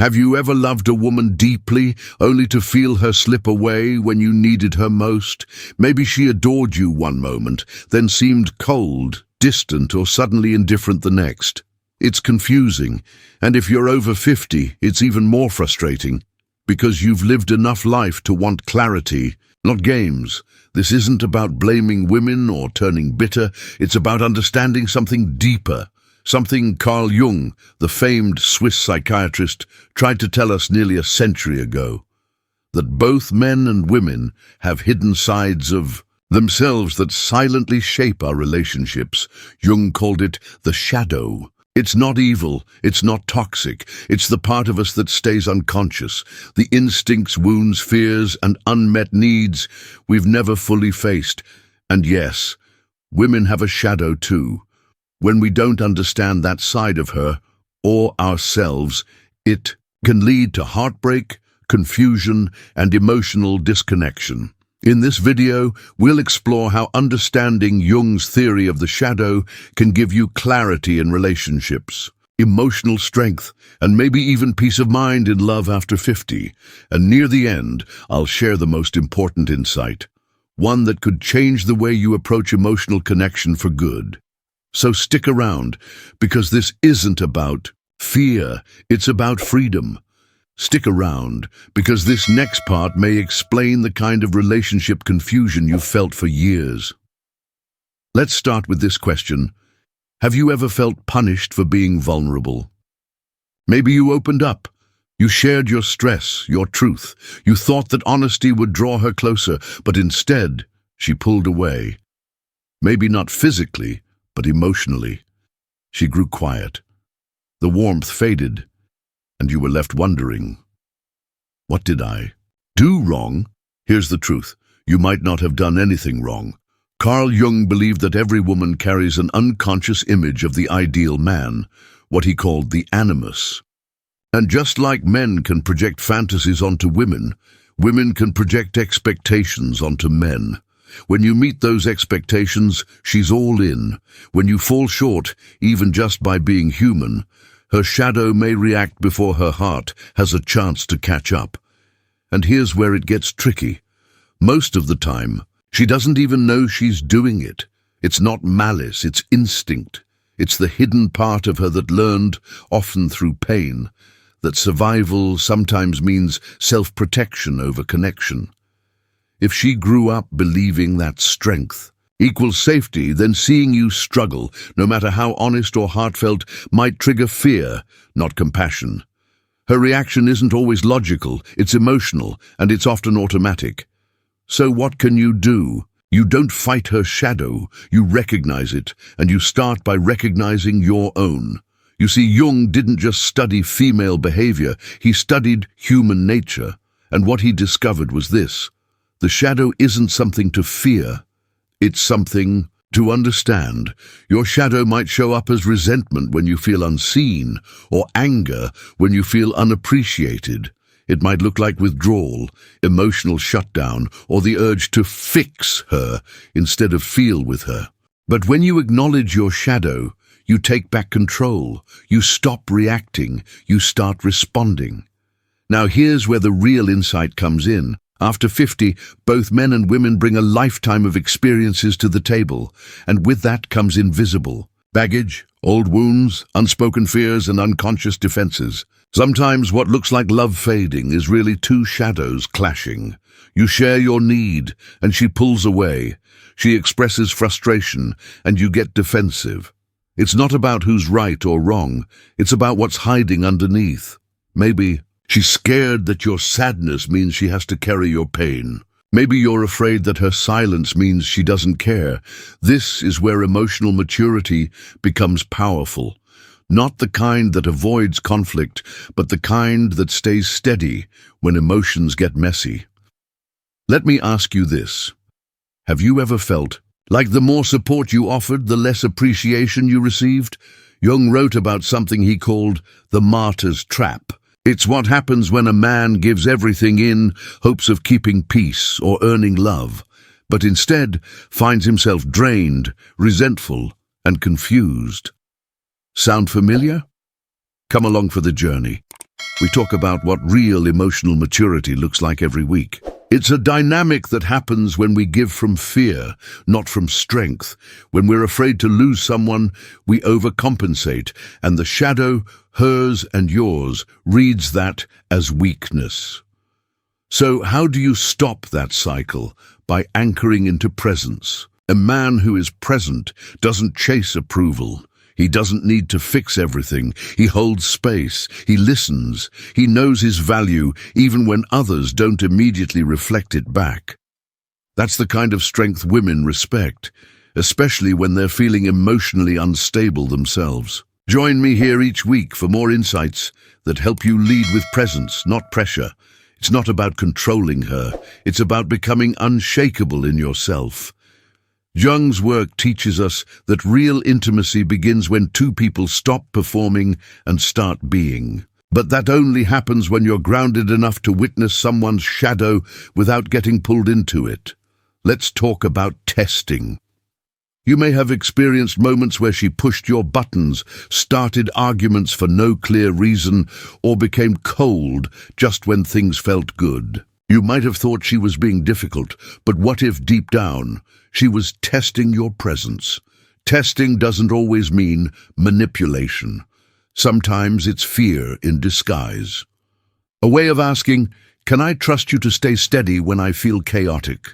Have you ever loved a woman deeply, only to feel her slip away when you needed her most? Maybe she adored you one moment, then seemed cold, distant, or suddenly indifferent the next. It's confusing, and if you're over 50, it's even more frustrating, because you've lived enough life to want clarity, not games. This isn't about blaming women or turning bitter, it's about understanding something deeper. Something Carl Jung, the famed Swiss psychiatrist, tried to tell us nearly a century ago. That both men and women have hidden sides of themselves that silently shape our relationships. Jung called it the shadow. It's not evil, it's not toxic, it's the part of us that stays unconscious, the instincts, wounds, fears, and unmet needs we've never fully faced. And yes, women have a shadow too. When we don't understand that side of her, or ourselves, it can lead to heartbreak, confusion, and emotional disconnection. In this video, we'll explore how understanding Jung's theory of the shadow can give you clarity in relationships, emotional strength, and maybe even peace of mind in love after 50. And near the end, I'll share the most important insight, one that could change the way you approach emotional connection for good. So stick around, because this isn't about fear, it's about freedom. Stick around, because this next part may explain the kind of relationship confusion you've felt for years. Let's start with this question. Have you ever felt punished for being vulnerable? Maybe you opened up. You shared your stress, your truth. You thought that honesty would draw her closer, but instead, she pulled away. Maybe not physically, but emotionally. She grew quiet. The warmth faded, and you were left wondering, what did I do wrong? Here's the truth. You might not have done anything wrong. Carl Jung believed that every woman carries an unconscious image of the ideal man, what he called the animus. And just like men can project fantasies onto women, women can project expectations onto men. When you meet those expectations, she's all in. When you fall short, even just by being human, her shadow may react before her heart has a chance to catch up. And here's where it gets tricky. Most of the time, she doesn't even know she's doing it. It's not malice, it's instinct. It's the hidden part of her that learned, often through pain, that survival sometimes means self-protection over connection. If she grew up believing that strength equals safety, then seeing you struggle, no matter how honest or heartfelt, might trigger fear, not compassion. Her reaction isn't always logical, it's emotional, and it's often automatic. So what can you do? You don't fight her shadow, you recognize it, and you start by recognizing your own. You see, Jung didn't just study female behavior, he studied human nature, and what he discovered was this. The shadow isn't something to fear, it's something to understand. Your shadow might show up as resentment when you feel unseen, or anger when you feel unappreciated. It might look like withdrawal, emotional shutdown, or the urge to fix her instead of feel with her. But when you acknowledge your shadow, you take back control, you stop reacting, you start responding. Now here's where the real insight comes in. After 50, both men and women bring a lifetime of experiences to the table, and with that comes invisible baggage, old wounds, unspoken fears, and unconscious defenses. Sometimes what looks like love fading is really two shadows clashing. You share your need, and she pulls away. She expresses frustration, and you get defensive. It's not about who's right or wrong, it's about what's hiding underneath. Maybe she's scared that your sadness means she has to carry your pain. Maybe you're afraid that her silence means she doesn't care. This is where emotional maturity becomes powerful. Not the kind that avoids conflict, but the kind that stays steady when emotions get messy. Let me ask you this. Have you ever felt like the more support you offered, the less appreciation you received? Jung wrote about something he called the martyr's trap. It's what happens when a man gives everything in hopes of keeping peace or earning love, but instead finds himself drained, resentful, and confused. Sound familiar? Come along for the journey. we talk about what real emotional maturity looks like every week. It's a dynamic that happens when we give from fear, not from strength. When we're afraid to lose someone, we overcompensate, and the shadow, hers and yours, reads that as weakness. So how do you stop that cycle? By anchoring into presence. A man who is present doesn't chase approval. He doesn't need to fix everything. He holds space. He listens. He knows his value even when others don't immediately reflect it back. That's the kind of strength women respect, especially when they're feeling emotionally unstable themselves. Join me here each week for more insights that help you lead with presence, not pressure. It's not about controlling her. It's about becoming unshakable in yourself. Jung's work teaches us that real intimacy begins when two people stop performing and start being. But that only happens when you're grounded enough to witness someone's shadow without getting pulled into it. Let's talk about testing. You may have experienced moments where she pushed your buttons, started arguments for no clear reason, or became cold just when things felt good. You might have thought she was being difficult, but what if deep down she was testing your presence? Testing doesn't always mean manipulation. Sometimes it's fear in disguise. A way of asking, can I trust you to stay steady when I feel chaotic?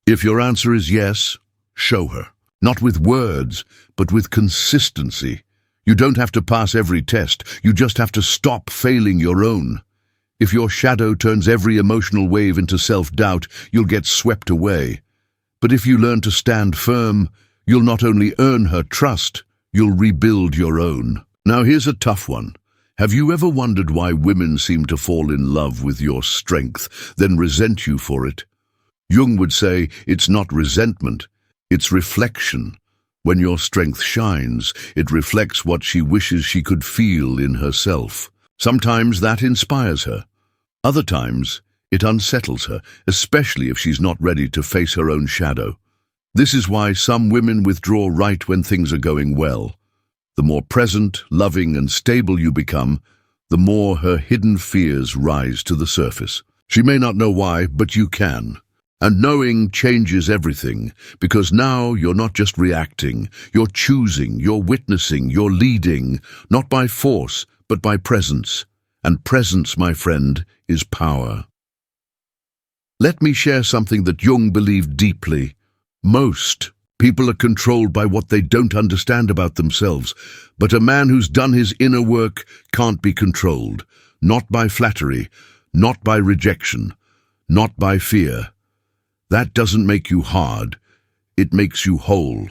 If your answer is yes, show her. Not with words, but with consistency. You don't have to pass every test. You just have to stop failing your own. If your shadow turns every emotional wave into self-doubt, you'll get swept away. But if you learn to stand firm, you'll not only earn her trust, you'll rebuild your own. Now here's a tough one. Have you ever wondered why women seem to fall in love with your strength, then resent you for it? Jung would say it's not resentment, it's reflection. When your strength shines, it reflects what she wishes she could feel in herself. Sometimes that inspires her. Other times, it unsettles her, especially if she's not ready to face her own shadow. This is why some women withdraw right when things are going well. The more present, loving, and stable you become, the more her hidden fears rise to the surface. She may not know why, but you can. And knowing changes everything, because now you're not just reacting, you're choosing, you're witnessing, you're leading, not by force, but by presence. And presence, my friend, is power. Let me share something that Jung believed deeply. Most people are controlled by what they don't understand about themselves, but a man who's done his inner work can't be controlled, not by flattery, not by rejection, not by fear. That doesn't make you hard, it makes you whole.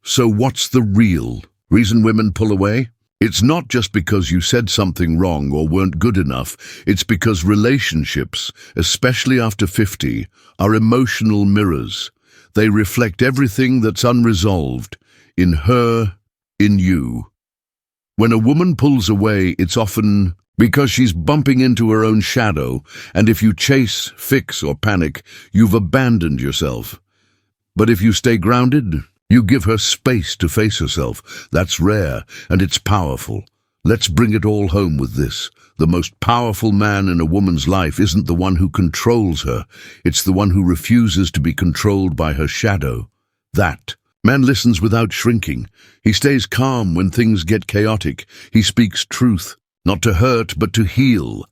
So what's the real reason women pull away? It's not just because you said something wrong or weren't good enough. It's because relationships, especially after 50, are emotional mirrors. They reflect everything that's unresolved, in her, in you. When a woman pulls away, it's often because she's bumping into her own shadow, and if you chase, fix, or panic, you've abandoned yourself. But if you stay grounded, you give her space to face herself. That's rare, and it's powerful. Let's bring it all home with this. The most powerful man in a woman's life isn't the one who controls her. It's the one who refuses to be controlled by her shadow. That man listens without shrinking. He stays calm when things get chaotic. He speaks truth, not to hurt, but to heal.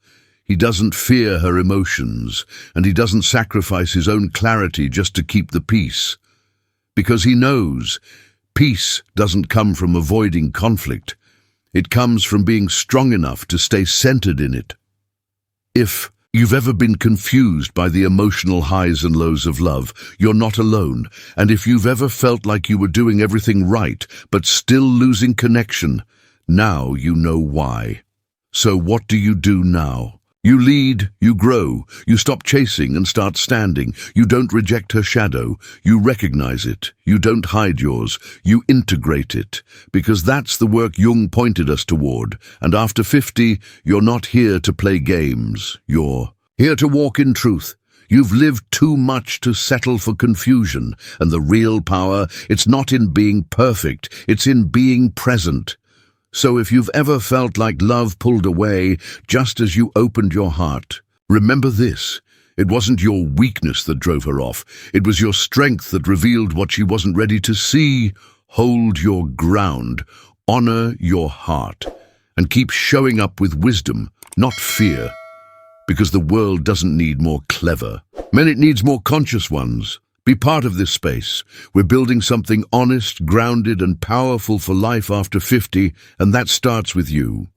He doesn't fear her emotions, and he doesn't sacrifice his own clarity just to keep the peace. Because he knows peace doesn't come from avoiding conflict. It comes from being strong enough to stay centered in it. If you've ever been confused by the emotional highs and lows of love, you're not alone. And if you've ever felt like you were doing everything right, but still losing connection, now you know why. So what do you do now? You lead, you grow, you stop chasing and start standing. You don't reject her shadow, you recognize it. You don't hide yours, you integrate it. Because that's the work Jung pointed us toward. And after 50, you're not here to play games. You're here to walk in truth. You've lived too much to settle for confusion. And the real power, it's not in being perfect, it's in being present. So if you've ever felt like love pulled away just as you opened your heart, remember this. It wasn't your weakness that drove her off. It was your strength that revealed what she wasn't ready to see. Hold your ground, honor your heart, and keep showing up with wisdom, not fear. Because the world doesn't need more clever men, it needs more conscious ones. Be part of this space. We're building something honest, grounded, and powerful for life after 50, and that starts with you.